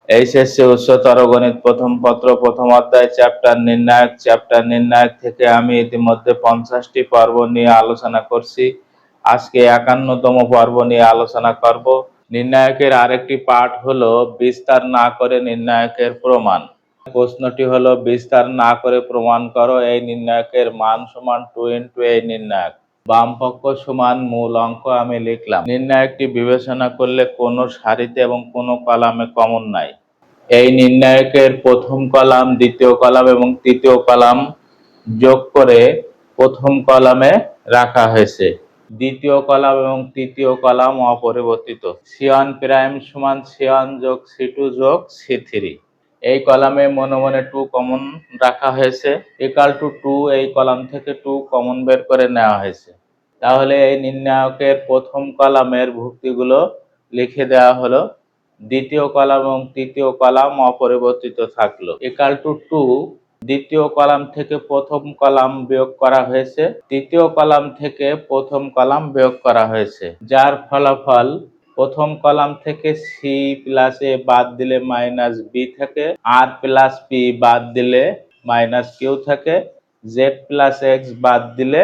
HSC উচ্চতর গণিত প্রথম পত্র প্রথম অধ্যায় চ্যাপ্টার নির্ণায়ক থেকে আমি ইতিমধ্যে 50টি পর্ব নিয়ে আলোচনা করছি। আজকে 51তম পর্ব নিয়ে আলোচনা করব। নির্ণায়কের আরেকটি পার্ট হলো বিস্তার না করে নির্ণায়কের প্রমাণ। প্রশ্নটি হলো বিস্তার না করে প্রমাণ করো এই নির্ণায়কের মান সমান 2 ইন্টু এই নির্ণায়ক। বাম পক্ষ সমান মূল অঙ্ক আমি লিখলাম। নির্ণায়কটি বিবেচনা করলে কোনো সারিতে এবং কোনো কলামে কমন নাই। এই নির্ণায়কের প্রথম কলাম, দ্বিতীয় কলাম এবং তৃতীয় কলাম যোগ করে প্রথম কলামে রাখা হয়েছে। দ্বিতীয় কলাম এবং তৃতীয় কলাম অপরিবর্তিত। C1 প্রাইম সমান C1 যোগ C2 যোগ C3। এই কলামে মনে মনে 2 কমন রাখা হয়েছে, ইকুয়াল টু 2। এই কলাম থেকে 2 কমন বের করে নেওয়া হয়েছে। তাহলে এই নির্ণায়কের প্রথম কলামের ভুক্তিগুলো লিখে দেওয়া হলো। দ্বিতীয় কলাম এবং তৃতীয় কলাম অপরিবর্তিত থাকলো, ইকুয়াল টু 2। দ্বিতীয় কলাম থেকে প্রথম কলাম বিয়োগ করা হয়েছে, তৃতীয় কলাম থেকে প্রথম কলাম বিয়োগ করা হয়েছে, যার ফলাফল প্রথম কলাম থেকে সি প্লাস এ বাদ দিলে মাইনাস বি থাকে, আর প্লাস পি বাদ দিলে মাইনাস কিউ থাকে, জেড প্লাস এক্স বাদ দিলে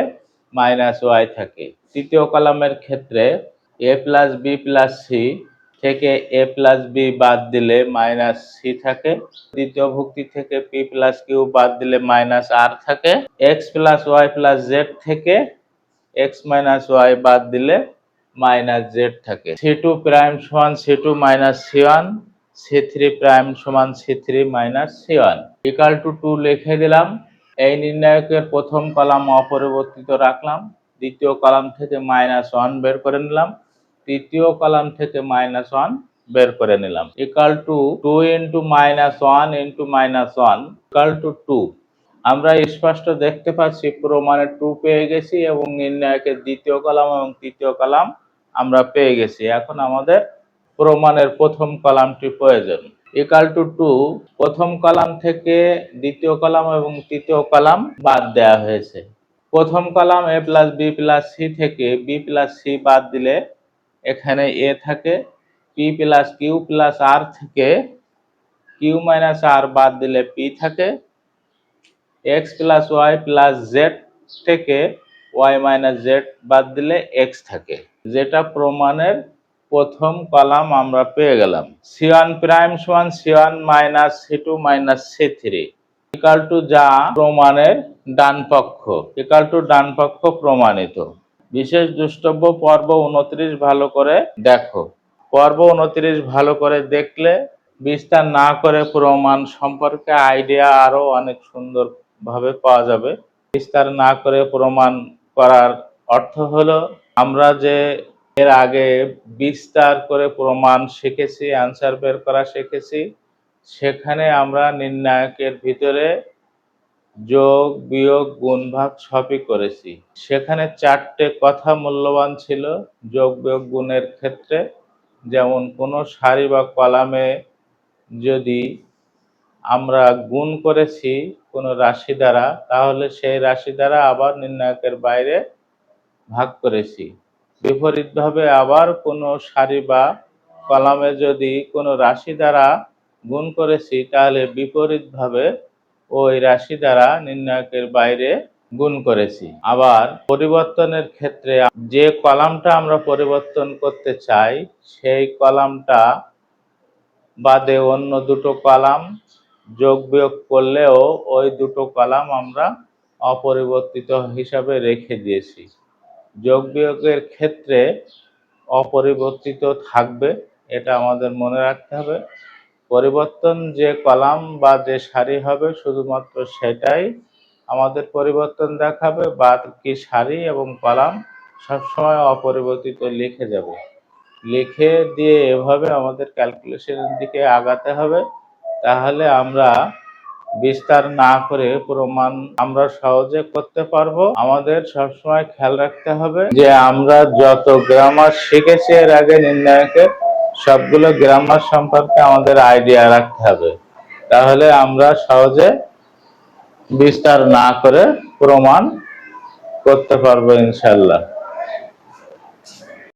মাইনাস ওয়াই থাকে। তৃতীয় কলামের ক্ষেত্রে এ প্লাস বি প্লাস সি থেকে এ প্লাস বি বাদ দিলে মাইনাস সি থাকে। দ্বিতীয় ভুক্তি থেকে পি প্লাস কিউ বাদ দিলে মাইনাস আর থাকে। X plus y plus z থেকে এক্স মাইনাস ওয়াই বাদ দিলে মাইনাস জেড থাকে। C2 প্রাইম সমান C2 minus C1, C3 prime সমান C3 minus C1, equal to 2 লিখে দিলাম। এই নির্ণায়কের প্রথম কলাম অপরিবর্তিত রাখলাম, দ্বিতীয় কলাম থেকে -1 বের করে নিলাম, তৃতীয় কলাম থেকে -1 বের করে নিলাম, equal to 2 into -1 into -1 equal to 2। আমরা স্পষ্ট দেখতে পাচ্ছি প্রমাণে 2 পেয়ে গেছি এবং নির্ণায়কের দ্বিতীয় কলাম এবং তৃতীয় কলাম আমরা পেয়ে গেছি। এখন আমাদের প্রমাণের প্রথম কলামটি প্রয়োজন, ইকুয়াল টু 2। প্রথম কলাম থেকে দ্বিতীয় কলাম এবং তৃতীয় কলাম বাদ দেওয়া হয়েছে। প্রথম column A plus B plus C থেকে বি প্লাস সি বাদ দিলে এখানে এ থাকে, P plus Q plus R থেকে কিউ মাইনাস আর বাদ দিলে পি থাকে, x plus y plus z থেকে ওয়াই মাইনাস জেড বাদ দিলে এক্স থাকে, যেটা প্রমাণের প্রথম কলাম আমরা পেয়ে গেলাম। C1 প্রাইম সমান C1 minus C2 minus C3 equal to, যা প্রমাণের ডান পক্ষ, ইকুয়াল টু ডান পক্ষ প্রমাণিত। বিশেষ দ্রষ্টব্য পর্ব 29 ভালো করে দেখো। পর্ব 29 ভালো করে দেখলে বিস্তার না করে প্রমাণ সম্পর্কে আইডিয়া আরো অনেক সুন্দর ভাবে পাওয়া যাবে। বিস্তার না করে প্রমাণ করার অর্থ হলো, আমরা যে এর আগে বিস্তার করে প্রমাণ শিখেছি, অ্যান্সার বের করা শিখেছি, সেখানে আমরা নির্ণায়কের ভিতরে যোগ বিয়োগ গুণ ভাগ সবই করেছি। সেখানে 4টে কথা মূল্যবান ছিল যোগ বিয়োগ গুণের ক্ষেত্রে। যেমন কোনো সারি বা কলামে যদি আমরা গুণ করেছি কোনো রাশি দ্বারা, তাহলে সেই রাশি দ্বারা আবার নির্ণায়কের বাইরে ভাগ করেছি। বিপরীতভাবে আবার কোনো সারি বা কলামে যদি কোনো রাশি দ্বারা গুণ করেছি, তাহলে বিপরীতভাবে ওই রাশি দ্বারা নির্ণায়কের বাইরে গুণ করেছি। আবার পরিবর্তনের ক্ষেত্রে যে কলামটা আমরা পরিবর্তন করতে চাই, সেই কলামটা বাদে অন্য দুটো কলাম যোগ বিয়োগ করলেও ওই দুটো কলাম আমরা অপরিবর্তিত হিসাবে রেখে দিয়েছি। যোগ বিয়োগের ক্ষেত্রে অপরিবর্তিত থাকবে, এটা আমাদের মনে রাখতে হবে। পরিবর্তন যে কলাম বা যে সারি হবে শুধুমাত্র সেটাই আমাদের পরিবর্তন দেখাবে, বাকি সারি এবং কলাম সবসময় অপরিবর্তিত লিখে যাবে। লিখে দিয়ে এভাবে আমাদের ক্যালকুলেশনের দিকে আগাতে হবে, তাহলে আমরা বিস্তার না করে প্রমাণ আমরা সহজে করতে পারবো। আমাদের সবসময় খেয়াল রাখতে হবে যে আমরা যত গ্রামার শিখেছি এর আগে নির্ণায়কের, সবগুলো গ্রামার সম্পর্কে আমাদের আইডিয়া রাখতে হবে, তাহলে আমরা সহজে বিস্তার না করে প্রমাণ করতে পারবো ইনশাল্লাহ।